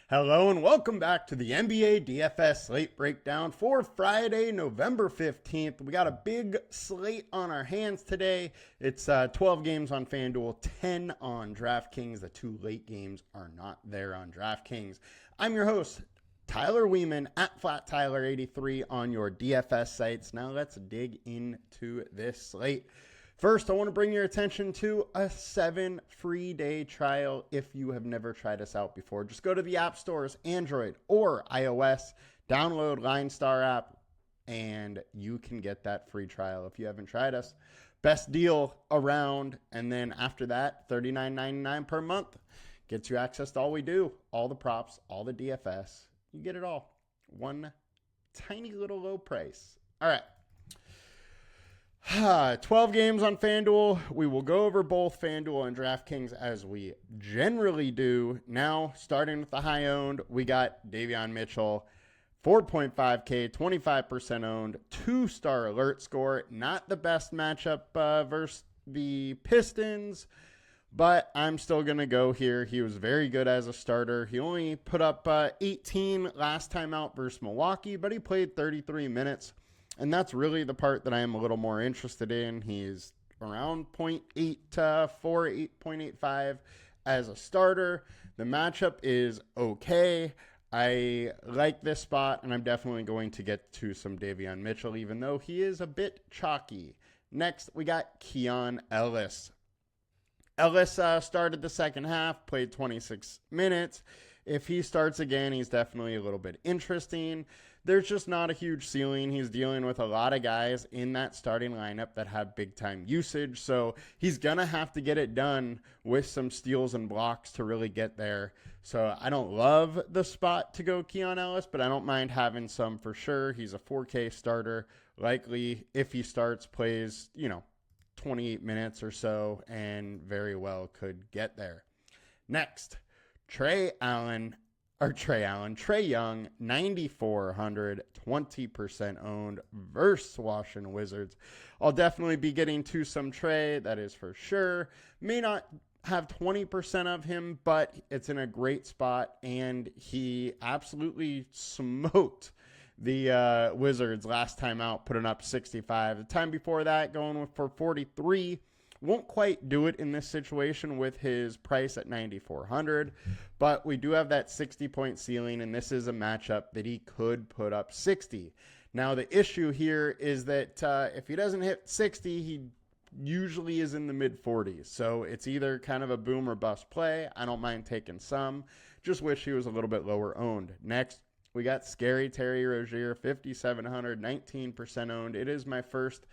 Hello and welcome back to the NBA DFS Slate Breakdown for Friday, November 15th. We got a big slate on our hands today. It's 12 games on FanDuel, 10 on Draftkings. The two late games are not there on Draftkings. I'm your host, Tyler Wiemann at FlatTyler83 on your DFS sites. Now let's dig into this slate. First, I want to bring your attention to a 7 free day trial if you have never tried us out before. Just go to the app stores, Android or iOS, download LineStar app, and you can get that free trial if you haven't tried us. Best deal around, and then after that, $39.99 per month. Gets you access to all we do, all the props, all the DFS. You get it all. One tiny little low price. All right. 12 games on FanDuel. We will go over both FanDuel and DraftKings as we generally do. Now, starting with the high owned, we got Davion Mitchell, 4.5K, 25% owned, 2-star alert score. Not the best matchup versus the Pistons, but I'm still going to go here. He was very good as a starter. He only put up 18 last time out versus Milwaukee, but he played 33 minutes. And that's really the part that I am a little more interested in. He's around 0.84, 8.85 as a starter. The matchup is okay. I like this spot, and I'm definitely going to get to some Davion Mitchell, even though he is a bit chalky. Next, we got Keon Ellis. Ellis started the second half, played 26 minutes. If he starts again, he's definitely a little bit interesting. There's just not a huge ceiling. He's dealing with a lot of guys in that starting lineup that have big-time usage, so he's going to have to get it done with some steals and blocks to really get there. So I don't love the spot to go Keon Ellis, but I don't mind having some for sure. He's a 4K starter. Likely, if he starts, plays, 28 minutes or so, and very well could get there. Next, Trae Young, 9,400, 20% owned versus Washington Wizards. I'll definitely be getting to some Trae, that is for sure. May not have 20% of him, but it's in a great spot, and he absolutely smoked the Wizards last time out, putting up 65. The time before that, going for 43. Won't quite do it in this situation with his price at 9,400, but we do have that 60-point ceiling, and this is a matchup that he could put up 60. Now, the issue here is that if he doesn't hit 60, he usually is in the mid-40s, so it's either kind of a boom or bust play. I don't mind taking some. Just wish he was a little bit lower owned. Next, we got Scary Terry Rozier, 5,700, 19% owned. It is my first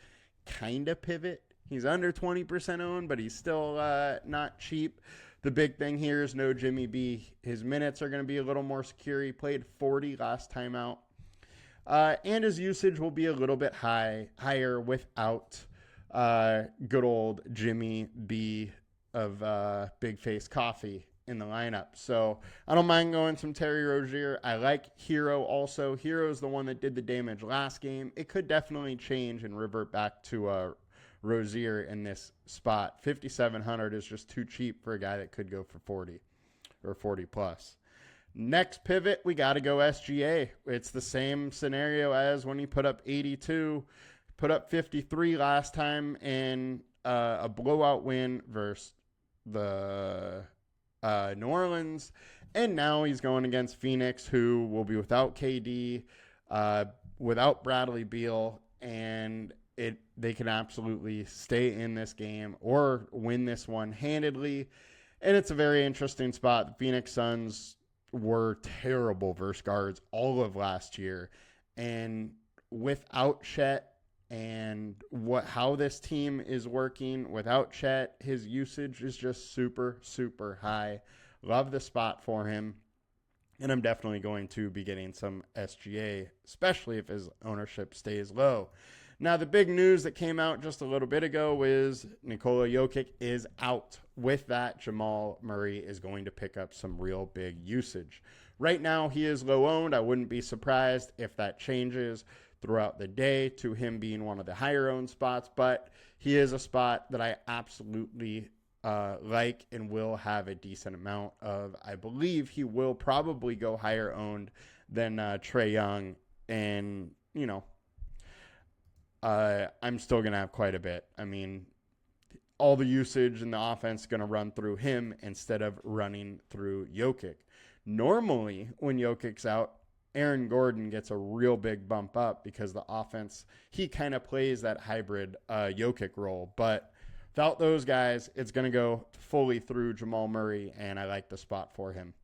kind of pivot. He's under 20% owned, but he's still not cheap. The big thing here is no Jimmy B. His minutes are going to be a little more secure. He played 40 last time out. And his usage will be a little bit higher without good old Jimmy B of Big Face Coffee in the lineup. So I don't mind going some Terry Rozier. I like Hero also. Hero is the one that did the damage last game. It could definitely change and revert back to Rozier in this spot. 5,700 is just too cheap for a guy that could go for 40 or 40 plus. Next pivot, we got to go SGA. It's the same scenario as when he put up 82, put up 53 last time in a blowout win versus the New Orleans. And now he's going against Phoenix, who will be without KD, without Bradley Beal, and they can absolutely stay in this game or win this one handedly. And it's a very interesting spot. The Phoenix Suns were terrible versus guards all of last year. And without Chet and how this team is working, without Chet, his usage is just super, super high. Love the spot for him. And I'm definitely going to be getting some SGA, especially if his ownership stays low. Now, the big news that came out just a little bit ago is Nikola Jokic is out. With that, Jamal Murray is going to pick up some real big usage. Right now, he is low owned. I wouldn't be surprised if that changes throughout the day to him being one of the higher owned spots, but he is a spot that I absolutely like and will have a decent amount of. I believe he will probably go higher owned than Trae Young. And, I'm still going to have quite a bit. I mean, all the usage in the offense is going to run through him instead of running through Jokic. Normally, when Jokic's out, Aaron Gordon gets a real big bump up because the offense, he kind of plays that hybrid Jokic role. But without those guys, it's going to go fully through Jamal Murray, and I like the spot for him.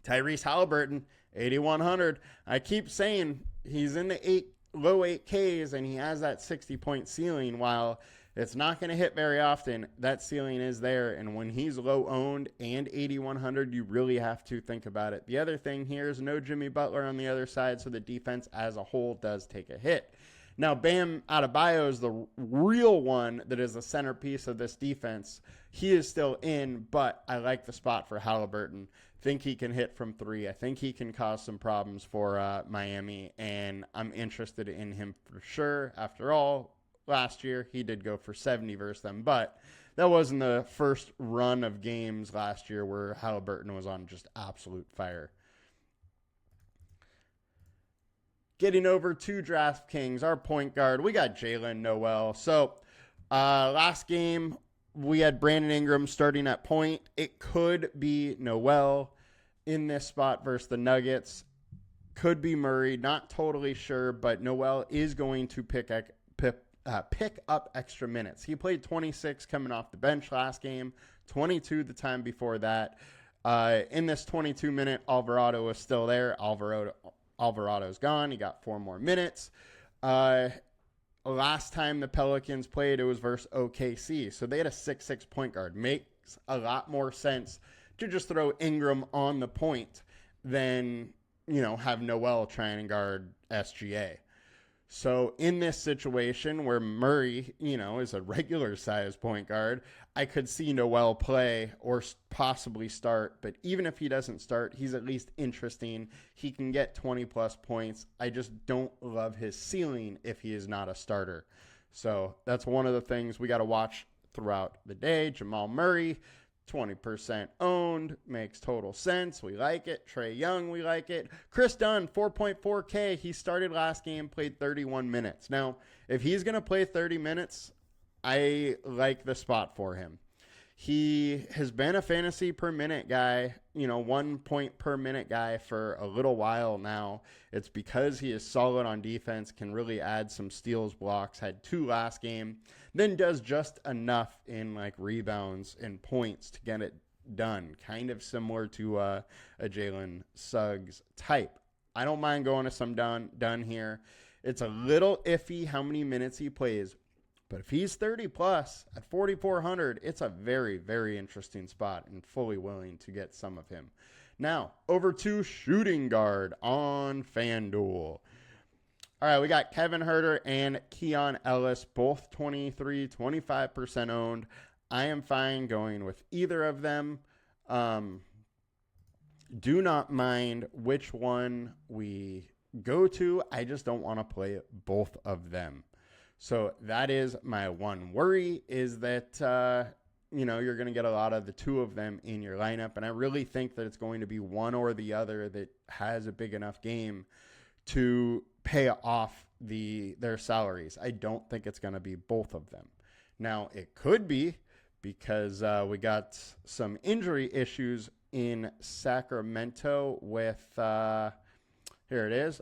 Tyrese Halliburton, 8,100. I keep saying he's in the low 8Ks, and he has that 60-point ceiling. While it's not going to hit very often, that ceiling is there. And when he's low owned and 8,100, you really have to think about it. The other thing here is no Jimmy Butler on the other side, so the defense as a whole does take a hit. Now, Bam Adebayo is the real one that is the centerpiece of this defense. He is still in, but I like the spot for Halliburton. Think he can hit from three. I think he can cause some problems for Miami, and I'm interested in him for sure. After all, last year he did go for 70 versus them, but that wasn't the first run of games last year where Halliburton was on just absolute fire. Getting over to DraftKings, our point guard, we got Jalen Noel. So last game, we had Brandon Ingram starting at point. It could be Noel in this spot versus the Nuggets. Could be Murray, not totally sure, but Noel is going to pick up extra minutes. He played 26 coming off the bench last game, 22 the time before that. In this 22-minute, Alvarado was still there. Alvarado's gone. He got 4 more minutes. Last time the Pelicans played, it was versus OKC. So they had a 6'6 point guard. Makes a lot more sense to just throw Ingram on the point than, have Noel trying to guard SGA. So in this situation where Murray, is a regular size point guard, I could see Noel play or possibly start. But even if he doesn't start, he's at least interesting. He can get 20 plus points. I just don't love his ceiling if he is not a starter. So that's one of the things we got to watch throughout the day. Jamal Murray, 20% owned, makes total sense. We like it. Trae Young, we like it. Chris Dunn, 4.4K. He started last game, played 31 minutes. Now, if he's going to play 30 minutes, I like the spot for him. He has been a fantasy per minute guy, 1 point per minute guy for a little while now. It's because he is solid on defense, can really add some steals, blocks, had 2 last game, then does just enough in rebounds and points to get it done. Kind of similar to a Jalen Suggs type. I don't mind going to some Dunn here. It's a little iffy how many minutes he plays. But if he's 30 plus at 4,400, it's a very, very interesting spot and fully willing to get some of him. Now, over to shooting guard on FanDuel. All right, we got Kevin Huerter and Keon Ellis, both 23, 25% owned. I am fine going with either of them. Do not mind which one we go to. I just don't want to play both of them. So that is my one worry, is that, you're going to get a lot of the 2 of them in your lineup. And I really think that it's going to be one or the other that has a big enough game to pay off their salaries. I don't think it's going to be both of them. Now, it could be because we got some injury issues in Sacramento with, here it is,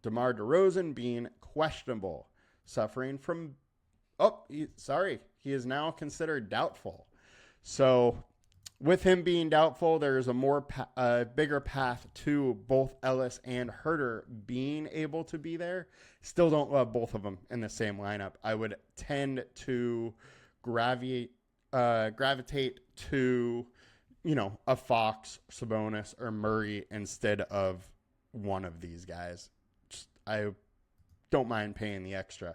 DeMar DeRozan being questionable. Suffering from, he is now considered doubtful. So with him being doubtful, there's a bigger path to both Ellis and Huerter being able to be there. Still don't love both of them in the same lineup. I would tend to gravitate to, a Fox, Sabonis, or Murray instead of one of these guys. I don't mind paying the extra.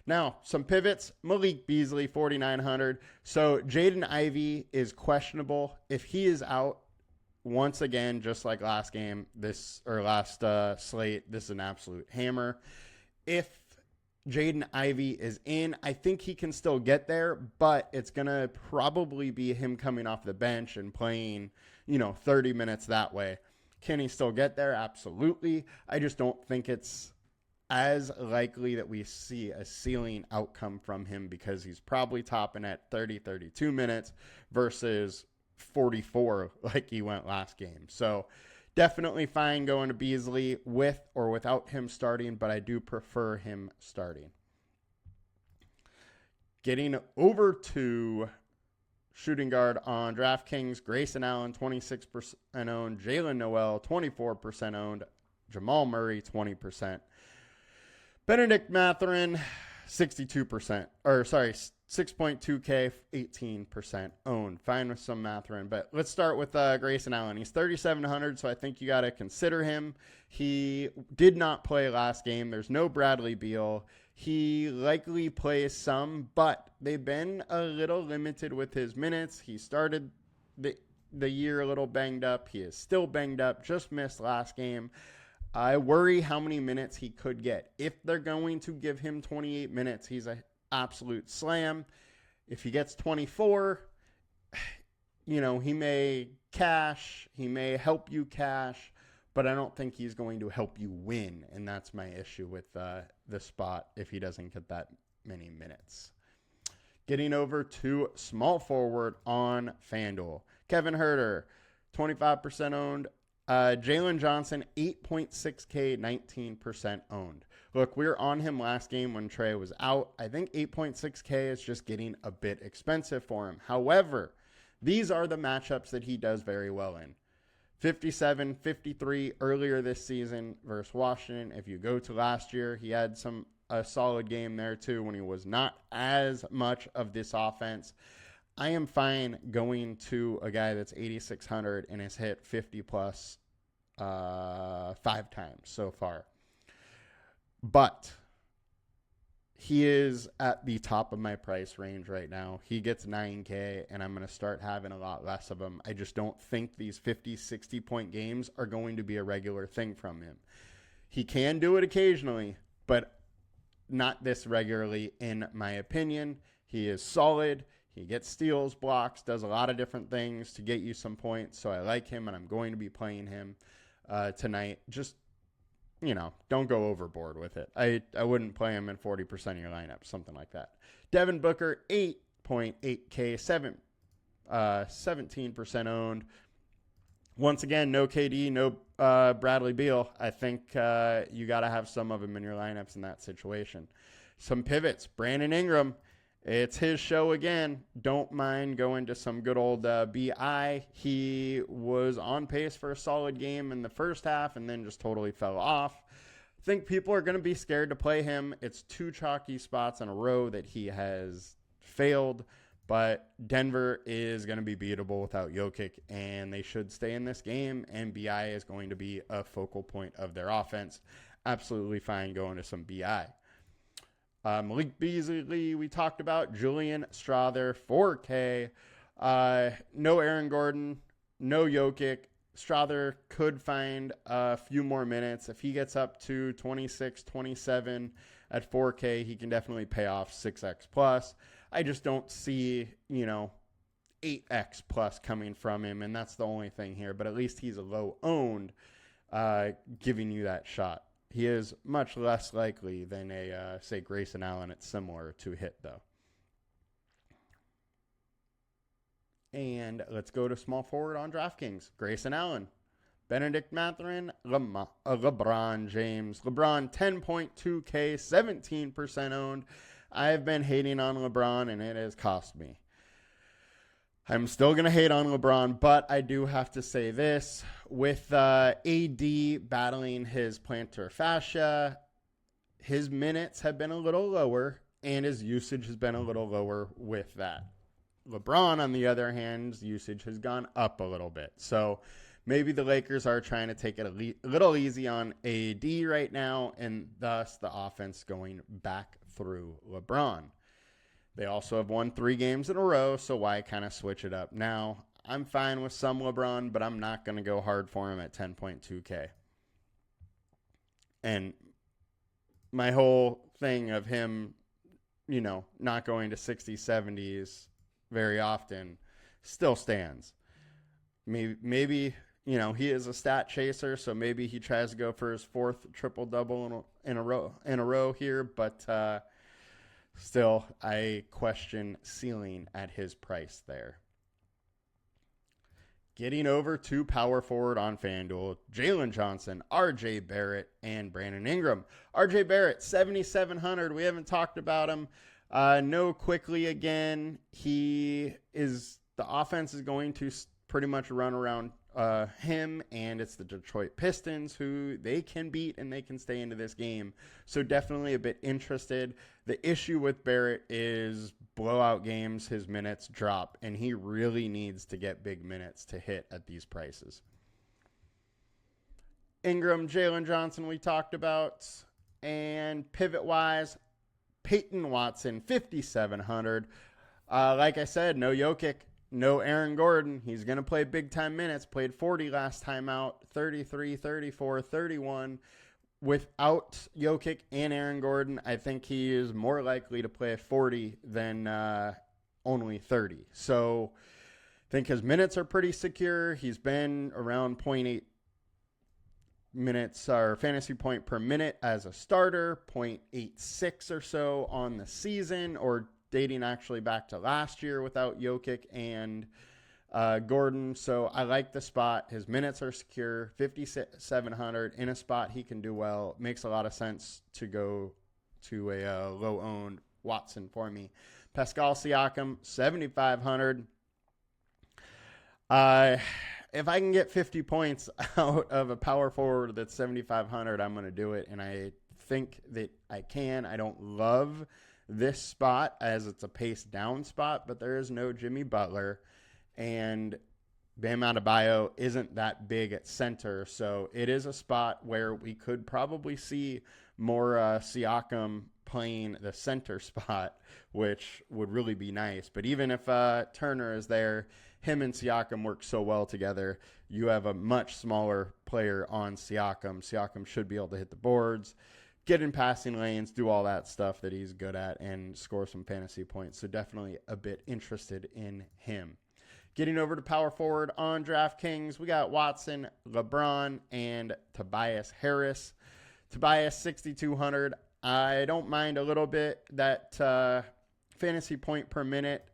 Now, some pivots. Malik Beasley, 4,900. So Jaden Ivey is questionable. If he is out, once again, just like last slate, this is an absolute hammer. If Jaden Ivey is in. I think he can still get there, but it's going to probably be him coming off the bench and playing, 30 minutes that way. Can he still get there? Absolutely. I just don't think it's as likely that we see a ceiling outcome from him because he's probably topping at 30, 32 minutes versus 44 like he went last game. So definitely fine going to Beasley with or without him starting, but I do prefer him starting. Getting over to shooting guard on DraftKings, Grayson Allen, 26% owned, Jalen Noel, 24% owned, Jamal Murray, 20%. Benedict Mathurin, 62%, 6.2K, 18% owned. Fine with some Mathurin, but let's start with Grayson Allen. He's 3,700, so I think you got to consider him. He did not play last game. There's no Bradley Beal. He likely plays some, but they've been a little limited with his minutes. He started the year a little banged up. He is still banged up, just missed last game. I worry how many minutes he could get. If they're going to give him 28 minutes, he's an absolute slam. If he gets 24, he may cash. He may help you cash, but I don't think he's going to help you win, and that's my issue with the spot if he doesn't get that many minutes. Getting over to small forward on FanDuel. Kevin Huerter, 25% owned. Jalen Johnson, 8.6K, 19% owned. Look, we were on him last game when Trey was out. I think 8.6K is just getting a bit expensive for him. However, these are the matchups that he does very well in. 57, 53 earlier this season versus Washington. If you go to last year, he had a solid game there too when he was not as much of this offense. I am fine going to a guy that's 8,600 and has hit 50 plus 5 times so far. But he is at the top of my price range right now. He gets 9K, and I'm going to start having a lot less of him. I just don't think these 50, 60-point games are going to be a regular thing from him. He can do it occasionally, but not this regularly, in my opinion. He is solid. He gets steals, blocks, does a lot of different things to get you some points. So I like him, and I'm going to be playing him tonight. Just, don't go overboard with it. I wouldn't play him in 40% of your lineup, something like that. Devin Booker, 8.8K, 17% owned. Once again, no KD, no Bradley Beal. I think you got to have some of them in your lineups in that situation. Some pivots. Brandon Ingram. It's his show again. Don't mind going to some good old BI. He was on pace for a solid game in the first half and then just totally fell off. I think people are going to be scared to play him. It's 2 chalky spots in a row that he has failed, but Denver is going to be beatable without Jokic, and they should stay in this game, and BI is going to be a focal point of their offense. Absolutely fine going to some BI. Malik Beasley, we talked about. Julian Strawther, 4K. No Aaron Gordon, no Jokic. Strawther could find a few more minutes. If he gets up to 26, 27 at 4K, he can definitely pay off 6X plus. I just don't see, 8X plus coming from him, and that's the only thing here. But at least he's a low owned, giving you that shot. He is much less likely than say, Grayson Allen. It's similar to hit, though. And let's go to small forward on DraftKings. Grayson Allen, Benedict Mathurin, LeBron James. LeBron, 10.2K, 17% owned. I've been hating on LeBron, and it has cost me. I'm still going to hate on LeBron, but I do have to say this. With AD battling his plantar fascia, his minutes have been a little lower, and his usage has been a little lower with that. LeBron, on the other hand, usage has gone up a little bit. So maybe the Lakers are trying to take it a little easy on AD right now, and thus the offense going back through LeBron. They also have won 3 games in a row, so why kind of switch it up now? I'm fine with some LeBron, but I'm not going to go hard for him at 10.2K. And my whole thing of him, not going to 60s, 70s very often still stands. Maybe he is a stat chaser, so maybe he tries to go for his fourth triple-double in a row here, but still, I question ceiling at his price there. Getting over to power forward on FanDuel, Jalen Johnson, RJ Barrett, and Brandon Ingram. RJ Barrett, 7,700. We haven't talked about him. No quickly again. The offense is going to pretty much run around him, and it's the Detroit Pistons who they can beat and they can stay into this game. So definitely a bit interested. The issue with Barrett is blowout games, his minutes drop, and he really needs to get big minutes to hit at these prices. Ingram, Jalen Johnson we talked about, and pivot-wise, Peyton Watson, 5,700. Like I said, no Jokic. No Aaron Gordon. He's going to play big-time minutes. Played 40 last time out, 33, 34, 31. Without Jokic and Aaron Gordon, I think he is more likely to play 40 than only 30. So I think his minutes are pretty secure. He's been around 0.8 minutes or fantasy point per minute as a starter, 0.86 or so on the season, or dating actually back to last year without Jokic and Gordon. So I like the spot. His minutes are secure, 5,700 in a spot he can do well. Makes a lot of sense to go to a low-owned Watson for me. Pascal Siakam, 7,500. If I can get 50 points out of a power forward that's 7,500, I'm going to do it, and I think that I can. I don't love this spot as it's a pace down spot, but there is no Jimmy Butler, and Bam Adebayo isn't that big at center, so it is a spot where we could probably see more Siakam playing the center spot, which would really be nice. But even if Turner is there, him and Siakam work so well together, you have a much smaller player on Siakam. Siakam should be able to hit the boards, get in passing lanes, do all that stuff that he's good at, and score some fantasy points. So definitely a bit interested in him. Getting over to power forward on DraftKings, we got Watson, LeBron, and Tobias Harris. Tobias, 6,200. I don't mind a little bit that fantasy point per minute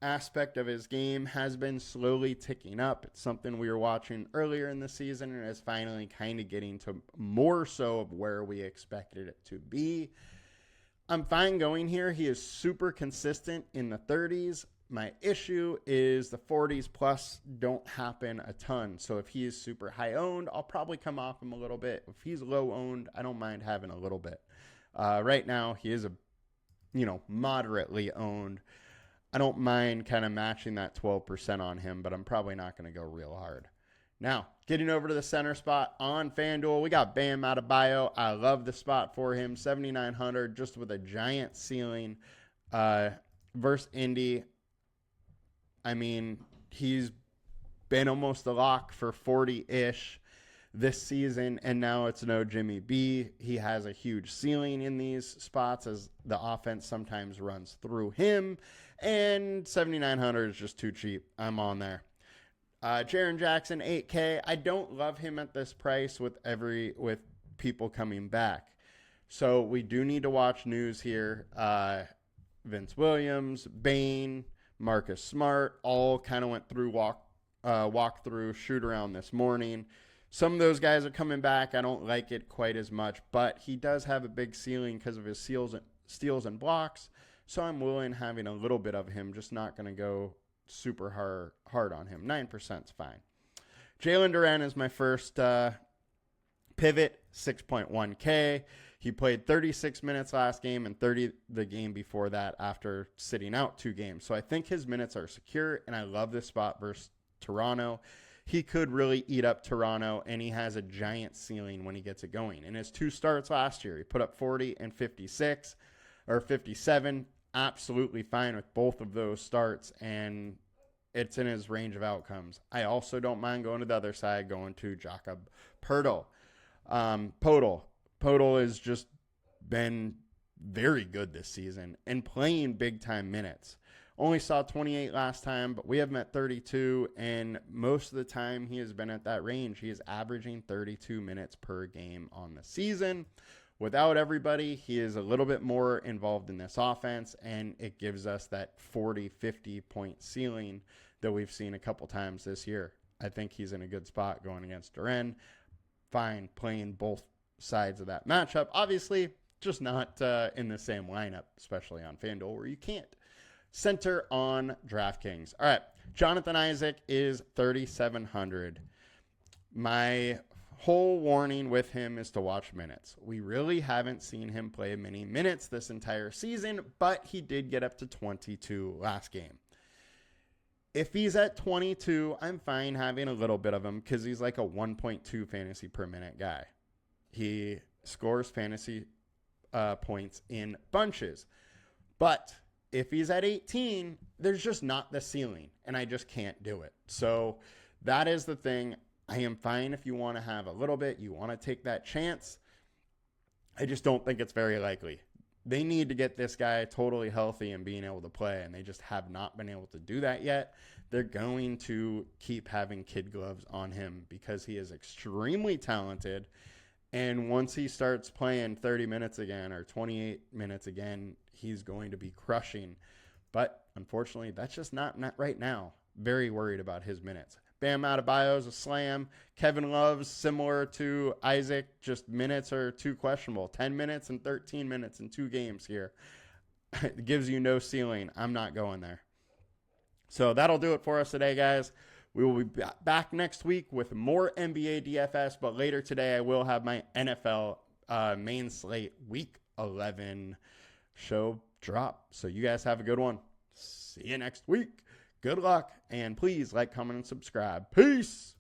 aspect of his game has been slowly ticking up. It's something we were watching earlier in the season and is finally kind of getting to more so of where we expected it to be. I'm fine going here. He is super consistent in the 30s. My issue is the 40s plus don't happen a ton. So if he is super high owned, I'll probably come off him a little bit. If he's low owned, I don't mind having a little bit. Right now, he is moderately owned. I don't mind kind of matching that 12% on him, but I'm probably not going to go real hard. Now, getting over to the center spot on FanDuel, we got Bam Adebayo. I love the spot for him, 7,900, just with a giant ceiling versus Indy. I mean, he's been almost a lock for 40-ish this season, and now it's no Jimmy B. He has a huge ceiling in these spots as the offense sometimes runs through him, and 7,900 is just too cheap. I'm on there. Jaren Jackson, 8K. I don't love him at this price with people coming back. So we do need to watch news here. Vince Williams, Bane, Marcus Smart all kind of went through walk-through shoot around this morning. Some of those guys are coming back. I don't like it quite as much, but he does have a big ceiling because of his steals and blocks. So I'm willing having a little bit of him, just not going to go super hard on him. 9% is fine. Jalen Duren is my first pivot, 6.1K. He played 36 minutes last game and 30 the game before that after sitting out 2 games. So I think his minutes are secure, and I love this spot versus Toronto. He could really eat up Toronto, and he has a giant ceiling when he gets it going. In his 2 starts last year, he put up 40 and 56 or 57. Absolutely fine with both of those starts, and it's in his range of outcomes. I also don't mind going to the other side, going to Jakob Poeltl. Podol is just been very good this season and playing big-time minutes. Only saw 28 last time, but we have him at 32, and most of the time he has been at that range. He is averaging 32 minutes per game on the season. Without everybody, he is a little bit more involved in this offense, and it gives us that 40, 50-point ceiling that we've seen a couple times this year. I think he's in a good spot going against Duren. Fine playing both sides of that matchup. Obviously, just not in the same lineup, especially on FanDuel, where you can't. Center on DraftKings. All right, Jonathan Isaac is 3,700. My whole warning with him is to watch minutes. We really haven't seen him play many minutes this entire season, but he did get up to 22 last game. If he's at 22, I'm fine having a little bit of him because he's like a 1.2 fantasy per minute guy. He scores fantasy points in bunches. But if he's at 18, there's just not the ceiling, and I just can't do it. So that is the thing. I am fine if you want to have a little bit. You want to take that chance. I just don't think it's very likely. They need to get this guy totally healthy and being able to play, and they just have not been able to do that yet. They're going to keep having kid gloves on him because he is extremely talented. And once he starts playing 30 minutes again or 28 minutes again, he's going to be crushing. But unfortunately, that's just not right now. Very worried about his minutes. Bam Adebayo's a slam. Kevin Love's similar to Isaac. Just minutes are too questionable. 10 minutes and 13 minutes in 2 games here. It gives you no ceiling. I'm not going there. So that'll do it for us today, guys. We will be back next week with more NBA DFS, but later today I will have my NFL main slate week 11 show drop. So you guys have a good one. See you next week. Good luck, and please like, comment, and subscribe. Peace.